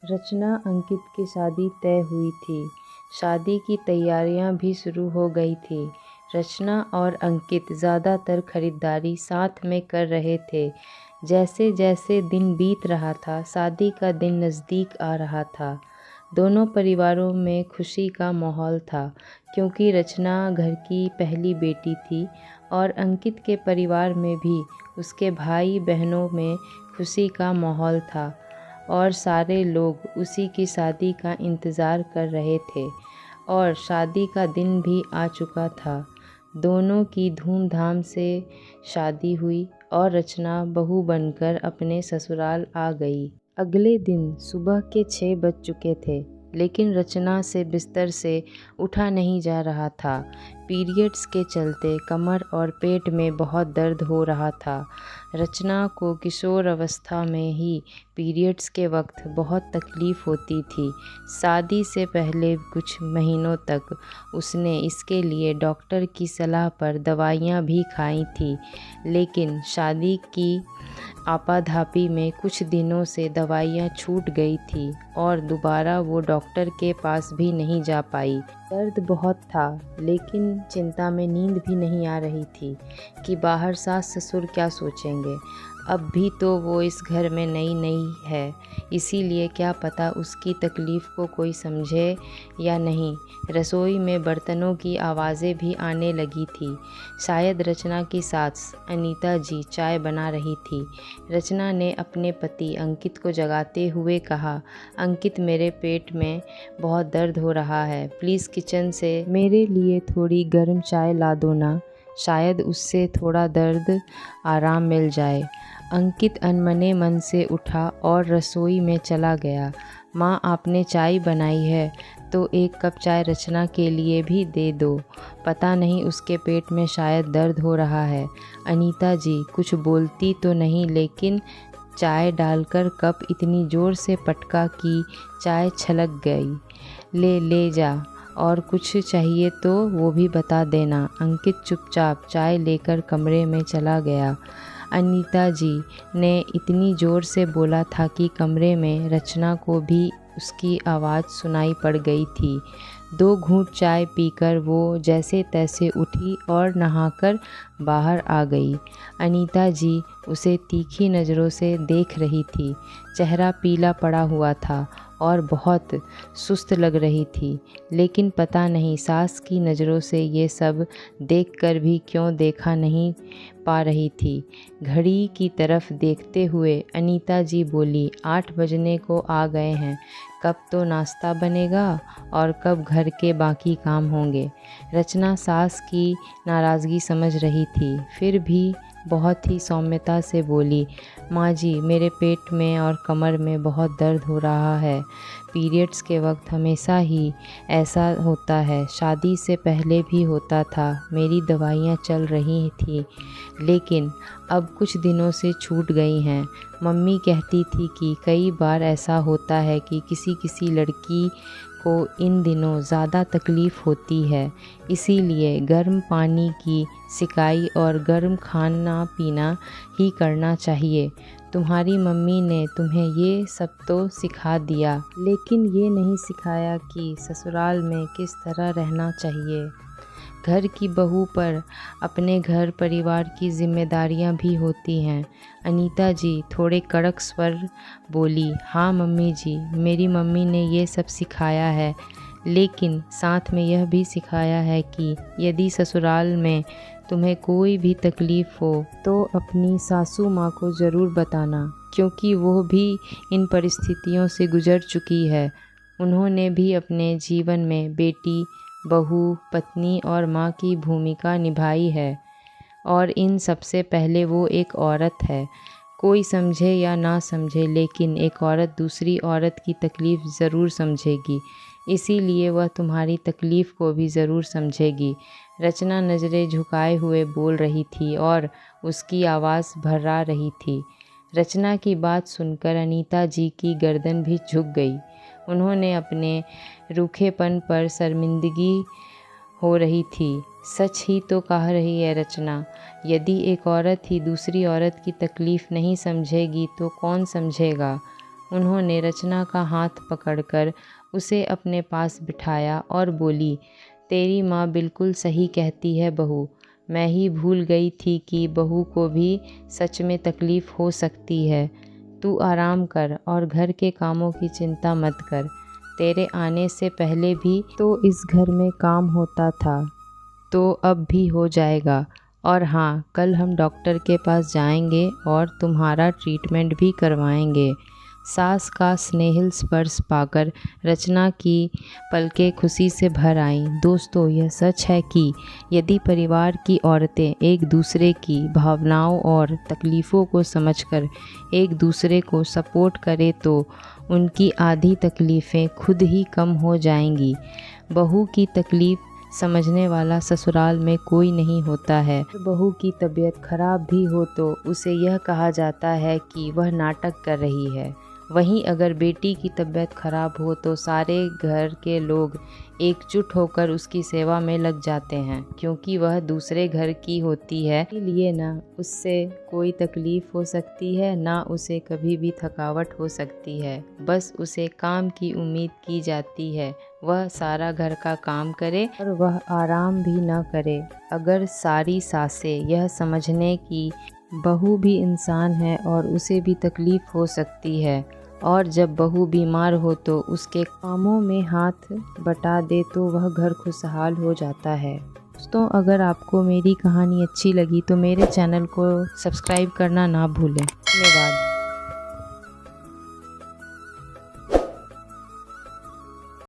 रचना अंकित की शादी तय हुई थी। शादी की तैयारियां भी शुरू हो गई थी। रचना और अंकित ज़्यादातर खरीदारी साथ में कर रहे थे। जैसे जैसे दिन बीत रहा था, शादी का दिन नज़दीक आ रहा था। दोनों परिवारों में खुशी का माहौल था, क्योंकि रचना घर की पहली बेटी थी और अंकित के परिवार में भी उसके भाई बहनों में खुशी का माहौल था और सारे लोग उसी की शादी का इंतज़ार कर रहे थे और शादी का दिन भी आ चुका था। दोनों की धूमधाम से शादी हुई और रचना बहू बनकर अपने ससुराल आ गई। अगले दिन सुबह के 6 बज चुके थे, लेकिन रचना से बिस्तर से उठा नहीं जा रहा था। पीरियड्स के चलते कमर और पेट में बहुत दर्द हो रहा था। रचना को किशोर अवस्था में ही पीरियड्स के वक्त बहुत तकलीफ़ होती थी। शादी से पहले कुछ महीनों तक उसने इसके लिए डॉक्टर की सलाह पर दवाइयाँ भी खाई थी, लेकिन शादी की आपाधापी में कुछ दिनों से दवाइयाँ छूट गई थी और दोबारा वो डॉक्टर के पास भी नहीं जा पाई। दर्द बहुत था, लेकिन चिंता में नींद भी नहीं आ रही थी कि बाहर सास ससुर क्या सोचेंगे। अब भी तो वो इस घर में नई नई है, इसीलिए क्या पता उसकी तकलीफ़ को कोई समझे या नहीं। रसोई में बर्तनों की आवाज़ें भी आने लगी थी। शायद रचना की सास अनीता जी चाय बना रही थी। रचना ने अपने पति अंकित को जगाते हुए कहा, अंकित, मेरे पेट में बहुत दर्द हो रहा है, प्लीज़ किचन से मेरे लिए थोड़ी गर्म चाय ला दो ना, शायद उससे थोड़ा दर्द आराम मिल जाए। अंकित अनमने मन से उठा और रसोई में चला गया। माँ, आपने चाय बनाई है तो एक कप चाय रचना के लिए भी दे दो, पता नहीं उसके पेट में शायद दर्द हो रहा है। अनीता जी कुछ बोलती तो नहीं, लेकिन चाय डालकर कप इतनी ज़ोर से पटका कि चाय छलक गई। ले जा, और कुछ चाहिए तो वो भी बता देना। अंकित चुपचाप चाय लेकर कमरे में चला गया। अनीता जी ने इतनी ज़ोर से बोला था कि कमरे में रचना को भी उसकी आवाज़ सुनाई पड़ गई थी। 2 घूंट चाय पीकर वो जैसे तैसे उठी और नहाकर बाहर आ गई। अनीता जी उसे तीखी नज़रों से देख रही थी। चेहरा पीला पड़ा हुआ था और बहुत सुस्त लग रही थी, लेकिन पता नहीं सास की नज़रों से ये सब देखकर भी क्यों देखा नहीं पा रही थी। घड़ी की तरफ देखते हुए अनीता जी बोली, 8 बजने को आ गए हैं, कब तो नाश्ता बनेगा और कब घर के बाकी काम होंगे। रचना सास की नाराज़गी समझ रही थी, फिर भी बहुत ही सौम्यता से बोली, माँ जी, मेरे पेट में और कमर में बहुत दर्द हो रहा है। पीरियड्स के वक्त हमेशा ही ऐसा होता है, शादी से पहले भी होता था। मेरी दवाइयाँ चल रही थी, लेकिन अब कुछ दिनों से छूट गई हैं। मम्मी कहती थी कि कई बार ऐसा होता है कि किसी किसी लड़की को इन दिनों ज़्यादा तकलीफ़ होती है, इसीलिए गर्म पानी की सिकाई और गर्म खाना पीना ही करना चाहिए। तुम्हारी मम्मी ने तुम्हें ये सब तो सिखा दिया, लेकिन ये नहीं सिखाया कि ससुराल में किस तरह रहना चाहिए। घर की बहू पर अपने घर परिवार की जिम्मेदारियां भी होती हैं। अनीता जी थोड़े कड़क स्वर बोली, हाँ मम्मी जी, मेरी मम्मी ने ये सब सिखाया है, लेकिन साथ में यह भी सिखाया है कि यदि ससुराल में तुम्हें कोई भी तकलीफ़ हो तो अपनी सासू माँ को ज़रूर बताना, क्योंकि वो भी इन परिस्थितियों से गुज़र चुकी है। उन्होंने भी अपने जीवन में बेटी, बहू, पत्नी और माँ की भूमिका निभाई है, और इन सबसे पहले वो एक औरत है। कोई समझे या ना समझे, लेकिन एक औरत दूसरी औरत की तकलीफ़ ज़रूर समझेगी, इसीलिए वह तुम्हारी तकलीफ़ को भी ज़रूर समझेगी। रचना नज़रें झुकाए हुए बोल रही थी और उसकी आवाज़ भर्रा रही थी। रचना की बात सुनकर अनीता जी की गर्दन भी झुक गई। उन्होंने अपने रूखेपन पर शर्मिंदगी हो रही थी। सच ही तो कह रही है रचना, यदि एक औरत ही दूसरी औरत की तकलीफ़ नहीं समझेगी तो कौन समझेगा। उन्होंने रचना का हाथ पकड़कर उसे अपने पास बिठाया और बोली, तेरी माँ बिल्कुल सही कहती है बहू। मैं ही भूल गई थी कि बहू को भी सच में तकलीफ़ हो सकती है। तू आराम कर और घर के कामों की चिंता मत कर। तेरे आने से पहले भी तो इस घर में काम होता था, तो अब भी हो जाएगा। और हाँ, कल हम डॉक्टर के पास जाएंगे और तुम्हारा ट्रीटमेंट भी करवाएंगे। सास का स्नेहिल स्पर्श पाकर रचना की पलकें खुशी से भर आईं। दोस्तों, यह सच है कि यदि परिवार की औरतें एक दूसरे की भावनाओं और तकलीफ़ों को समझकर एक दूसरे को सपोर्ट करें तो उनकी आधी तकलीफ़ें खुद ही कम हो जाएंगी। बहू की तकलीफ़ समझने वाला ससुराल में कोई नहीं होता है। बहू की तबीयत खराब भी हो तो उसे यह कहा जाता है कि वह नाटक कर रही है। वहीं अगर बेटी की तबीयत खराब हो तो सारे घर के लोग एकजुट होकर उसकी सेवा में लग जाते हैं, क्योंकि वह दूसरे घर की होती है। इसलिए ना उससे कोई तकलीफ़ हो सकती है, ना उसे कभी भी थकावट हो सकती है। बस उसे काम की उम्मीद की जाती है, वह सारा घर का काम करे और वह आराम भी ना करे। अगर सारी सासें यह समझने की बहू भी इंसान है और उसे भी तकलीफ़ हो सकती है, और जब बहू बीमार हो तो उसके कामों में हाथ बटा दे तो वह घर खुशहाल हो जाता है। दोस्तों, अगर आपको मेरी कहानी अच्छी लगी तो मेरे चैनल को सब्सक्राइब करना ना भूलें। धन्यवाद।